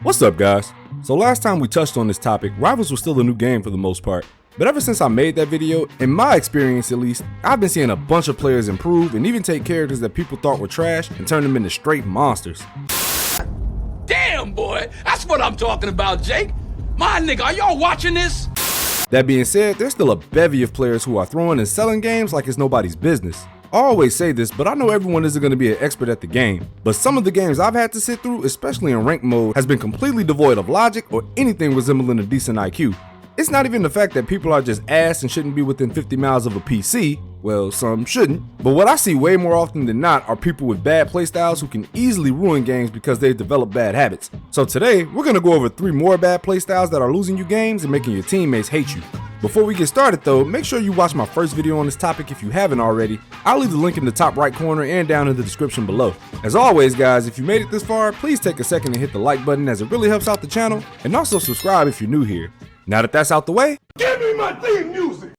What's up, guys? So last time we touched on this topic, Rivals was still a new game for the most part. But ever since I made that video, in my experience at least, I've been seeing a bunch of players improve and even take characters that people thought were trash and turn them into straight monsters. Damn, boy, that's what I'm talking about, Jake. My nigga, are y'all watching this? That being said, there's still a bevy of players who are throwing and selling games like it's nobody's business. I always say this, but I know everyone isn't going to be an expert at the game. But some of the games I've had to sit through, especially in ranked mode, has been completely devoid of logic or anything resembling a decent IQ. It's not even the fact that people are just ass and shouldn't be within 50 miles of a PC. Well, some shouldn't. But what I see way more often than not are people with bad playstyles who can easily ruin games because they've developed bad habits. So today, we're going to go over 3 more bad playstyles that are losing you games and making your teammates hate you. Before we get started though, make sure you watch my first video on this topic if you haven't already. I'll leave the link in the top right corner and down in the description below. As always guys, if you made it this far, please take a second and hit the like button as it really helps out the channel, and also subscribe if you're new here. Now that that's out the way, give me my theme music!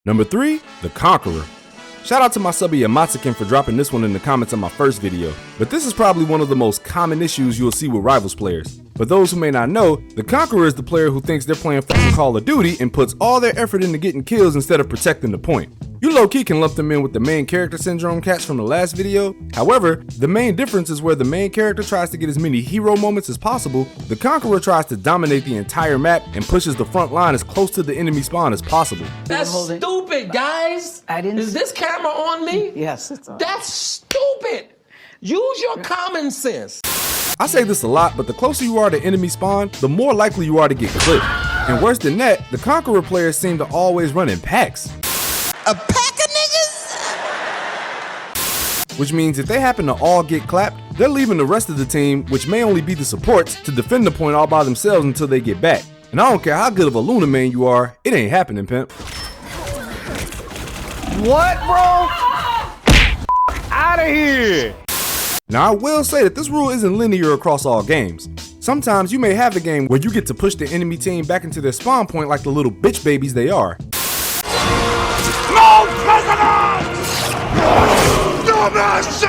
Number 3, the Conqueror. Shout out to my subby Yamatsukin for dropping this one in the comments on my first video, but this is probably one of the most common issues you'll see with Rivals players. For those who may not know, the Conqueror is the player who thinks they're playing fucking Call of Duty and puts all their effort into getting kills instead of protecting the point. You low-key can lump them in with the main character syndrome catch from the last video. However, the main difference is where the main character tries to get as many hero moments as possible, the Conqueror tries to dominate the entire map and pushes the front line as close to the enemy spawn as possible. That's stupid, guys. Is this camera on me? Yes, it's on. That's stupid. Use your common sense. I say this a lot, but the closer you are to enemy spawn, the more likely you are to get clipped. And worse than that, the Conqueror players seem to always run in packs. A pack of niggas? Which means if they happen to all get clapped, they're leaving the rest of the team, which may only be the supports, to defend the point all by themselves until they get back. And I don't care how good of a Luna main you are, it ain't happening, pimp. What, bro? Out of here! Now I will say that this rule isn't linear across all games. Sometimes you may have a game where you get to push the enemy team back into their spawn point like the little bitch babies they are. No president! No mercy!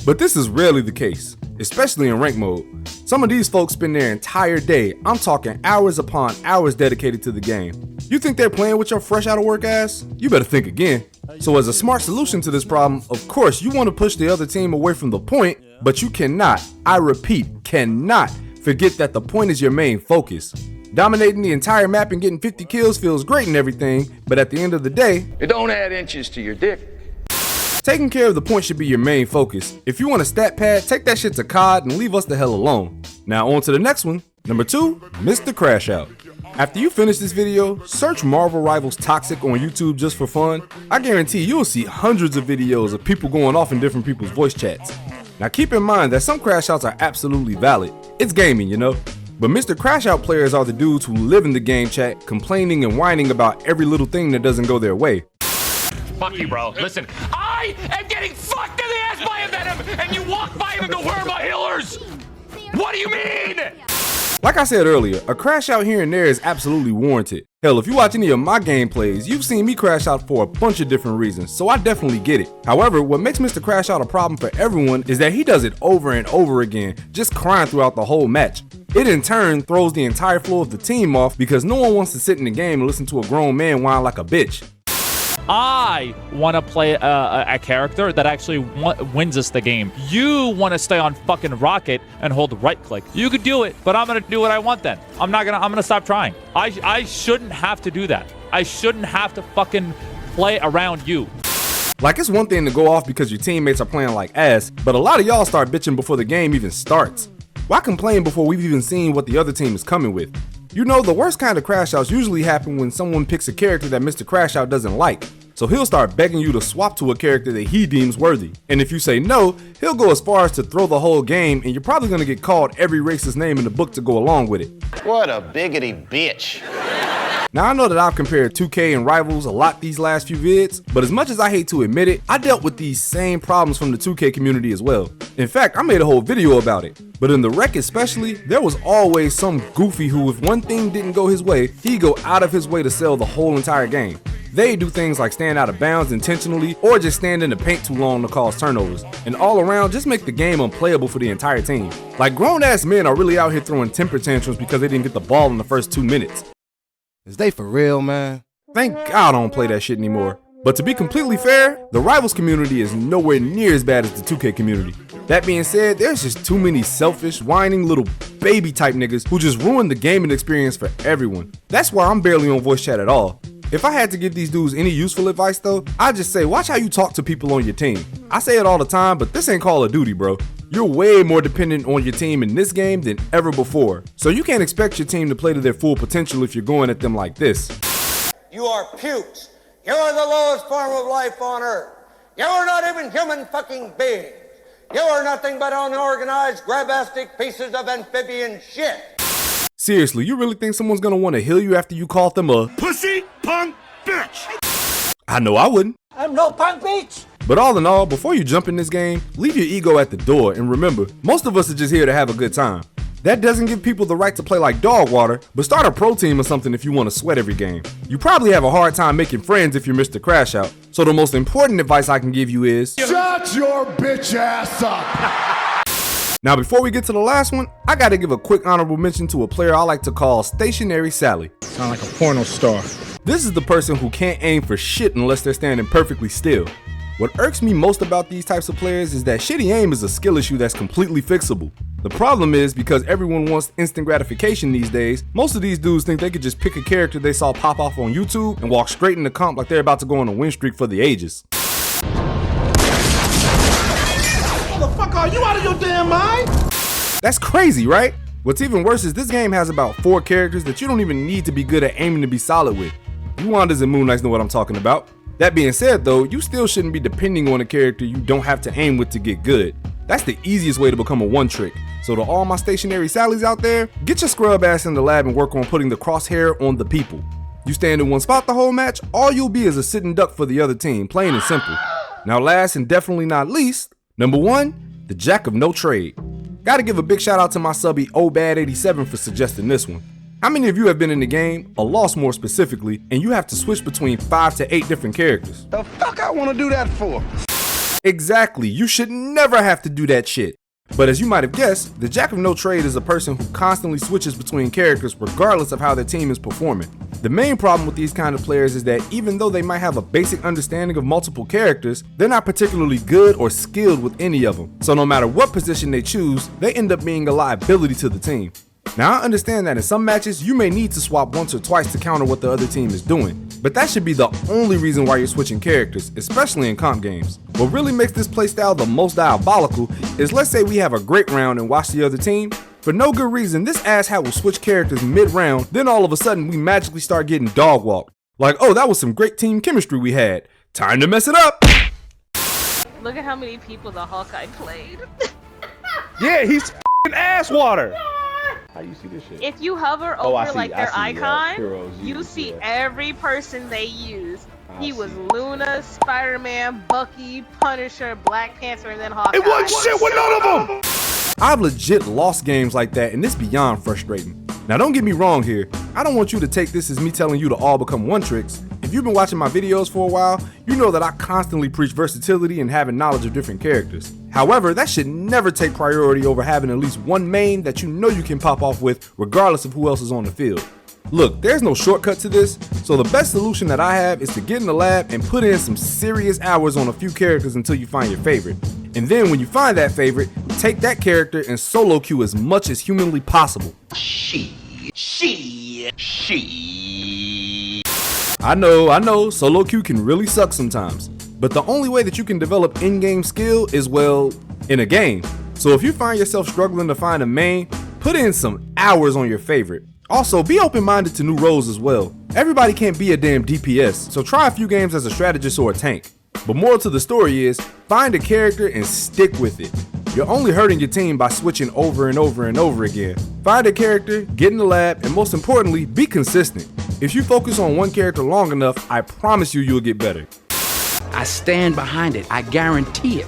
But this is rarely the case, especially in rank mode. Some of these folks spend their entire day, I'm talking hours upon hours dedicated to the game. You think they're playing with your fresh out of work ass? You better think again. So as a smart solution to this problem, of course you want to push the other team away from the point, but you cannot, I repeat, cannot forget that the point is your main focus. Dominating the entire map and getting 50 kills feels great and everything, but at the end of the day, It don't add inches to your dick. taking care of the point should be your main focus. If you want a stat pad, take that shit to COD and leave us the hell alone. Now on to the next one. Number 2, Mr. Crash Out. After you finish this video, search Marvel Rivals Toxic on YouTube just for fun. I guarantee you'll see hundreds of videos of people going off in different people's voice chats. Now keep in mind that some crash outs are absolutely valid. It's gaming, you know. But Mr. Crash Out players are the dudes who live in the game chat, complaining and whining about every little thing that doesn't go their way. Fuck you, bro. Listen, I am getting fucked in the ass by a Venom, and you walk by him and go, where are my healers? What do you mean? Like I said earlier, a crash out here and there is absolutely warranted. Hell, if you watch any of my gameplays, you've seen me crash out for a bunch of different reasons, so I definitely get it. However, what makes Mr. Crash Out a problem for everyone is that he does it over and over again, just crying throughout the whole match. It in turn throws the entire flow of the team off because no one wants to sit in the game and listen to a grown man whine like a bitch. I want to play a character that actually wins us the game. You want to stay on fucking Rocket and hold right click. You could do it, but I'm going to do what I want then. I'm going to stop trying. I shouldn't have to do that. I shouldn't have to fucking play around you. Like, it's one thing to go off because your teammates are playing like ass, but a lot of y'all start bitching before the game even starts. Why complain before we've even seen what the other team is coming with? You know, the worst kind of crash outs usually happen when someone picks a character that Mr. Crash Out doesn't like. So he'll start begging you to swap to a character that he deems worthy. And if you say no, he'll go as far as to throw the whole game, and you're probably gonna get called every racist name in the book to go along with it. What a biggity bitch. Now I know that I've compared 2K and Rivals a lot these last few vids, but as much as I hate to admit it, I dealt with these same problems from the 2K community as well. In fact, I made a whole video about it. But in the rec especially, there was always some goofy who, if one thing didn't go his way, he'd go out of his way to sell the whole entire game. They do things like stand out of bounds intentionally or just stand in the paint too long to cause turnovers, and all around just make the game unplayable for the entire team. Like, grown ass men are really out here throwing temper tantrums because they didn't get the ball in the first 2 minutes. Is they for real, man? Thank God I don't play that shit anymore. But to be completely fair, the Rivals community is nowhere near as bad as the 2K community. That being said, there's just too many selfish, whining little baby type niggas who just ruin the gaming experience for everyone. That's why I'm barely on voice chat at all. If I had to give these dudes any useful advice though, I'd just say watch how you talk to people on your team. I say it all the time, but this ain't Call of Duty, bro. You're way more dependent on your team in this game than ever before. So you can't expect your team to play to their full potential if you're going at them like this. You are pukes. You are the lowest form of life on Earth. You are not even human fucking beings. You are nothing but unorganized, grabastic pieces of amphibian shit. Seriously, you really think someone's gonna want to heal you after you called them a Pussy punk bitch. I know I wouldn't. I'm no punk bitch. But all in all, before you jump in this game, leave your ego at the door and remember, most of us are just here to have a good time. That doesn't give people the right to play like dog water, but start a pro team or something if you want to sweat every game. You probably have a hard time making friends if you're Mr. Crash Out, so the most important advice I can give you is Shut your bitch ass up. Now before we get to the last one, I gotta give a quick honorable mention to a player I like to call Stationary Sally. Sound like a porno star. This is the person who can't aim for shit unless they're standing perfectly still. What irks me most about these types of players is that shitty aim is a skill issue that's completely fixable. The problem is, because everyone wants instant gratification these days, most of these dudes think they could just pick a character they saw pop off on YouTube and walk straight into comp like they're about to go on a win streak for the ages. Motherfucker, are you out of your damn mind? That's crazy, right? What's even worse is this game has about 4 characters that you don't even need to be good at aiming to be solid with. You Wandas and Moon Knights know what I'm talking about. That being said though, you still shouldn't be depending on a character you don't have to aim with to get good. That's the easiest way to become a one trick. So to all my Stationary Sallys out there, get your scrub ass in the lab and work on putting the crosshair on the people. You stand in one spot the whole match, all you'll be is a sitting duck for the other team, plain and simple. Now last and definitely not least, number 1, the Jack of no trade. Gotta give a big shout out to my subby Obad87 for suggesting this one. How many of you have been in the game, or lost more specifically, and you have to switch between 5 to 8 different characters? The fuck I wanna do that for? Exactly, you should never have to do that shit. But as you might have guessed, the Jack of no trade is a person who constantly switches between characters regardless of how their team is performing. The main problem with these kind of players is that even though they might have a basic understanding of multiple characters, they're not particularly good or skilled with any of them. So no matter what position they choose, they end up being a liability to the team. Now I understand that in some matches you may need to swap once or twice to counter what the other team is doing, but that should be the only reason why you're switching characters, especially in comp games. What really makes this playstyle the most diabolical is, let's say we have a great round and watch the other team. For no good reason, this asshat will switch characters mid-round, then all of a sudden we magically start getting dog walked. Like, oh, that was some great team chemistry we had. Time to mess it up! Look at how many people the Hawkeye played. Yeah, he's f***ing ass water. How you see this shit? If you hover Oh, I over see- like I their see, icon, heroes you used, see yeah. every person they use. I He was see. Luna, Spider-Man, Bucky, Punisher, Black Panther, and then Hawkeye. It wasn't shit with none of them. I've legit lost games like that, and it's beyond frustrating. Now don't get me wrong here, I don't want you to take this as me telling you to all become one tricks. If you've been watching my videos for a while, you know that I constantly preach versatility and having knowledge of different characters. However, that should never take priority over having at least one main that you know you can pop off with regardless of who else is on the field. Look, there's no shortcut to this, so the best solution that I have is to get in the lab and put in some serious hours on a few characters until you find your favorite. And then when you find that favorite, take that character and solo queue as much as humanly possible. I know, solo queue can really suck sometimes. But the only way that you can develop in-game skill is, well, in a game. So if you find yourself struggling to find a main, put in some hours on your favorite. Also, be open-minded to new roles as well. Everybody can't be a damn DPS, so try a few games as a strategist or a tank. But moral to the story is, find a character and stick with it. You're only hurting your team by switching over and over and over again. Find a character, get in the lab, and most importantly, be consistent. If you focus on one character long enough, I promise you'll get better. I stand behind it. I guarantee it.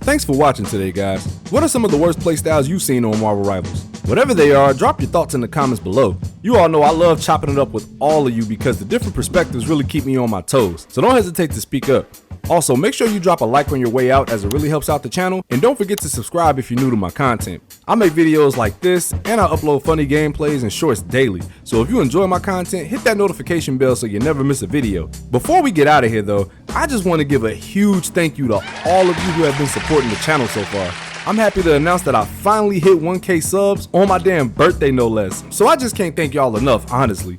Thanks for watching today, guys. What are some of the worst playstyles you've seen on Marvel Rivals? Whatever they are, drop your thoughts in the comments below. You all know I love chopping it up with all of you because the different perspectives really keep me on my toes, so don't hesitate to speak up. Also, make sure you drop a like on your way out as it really helps out the channel, and don't forget to subscribe if you're new to my content. I make videos like this, and I upload funny gameplays and shorts daily, so if you enjoy my content, hit that notification bell so you never miss a video. Before we get out of here though, I just want to give a huge thank you to all of you who have been supporting the channel so far. I'm happy to announce that I finally hit 1K subs on my damn birthday no less, so I just can't thank y'all enough, honestly.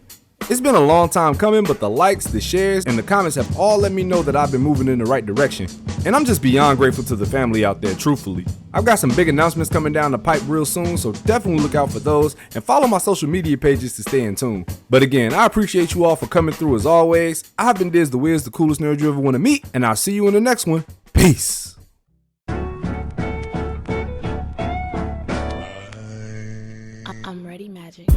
It's been a long time coming, but the likes, the shares, and the comments have all let me know that I've been moving in the right direction. And I'm just beyond grateful to the family out there, truthfully. I've got some big announcements coming down the pipe real soon, so definitely look out for those and follow my social media pages to stay in tune. But again, I appreciate you all for coming through as always. I've been Diz the Wiz, the coolest nerd you ever want to meet, and I'll see you in the next one. Peace. I'm ready, Magic.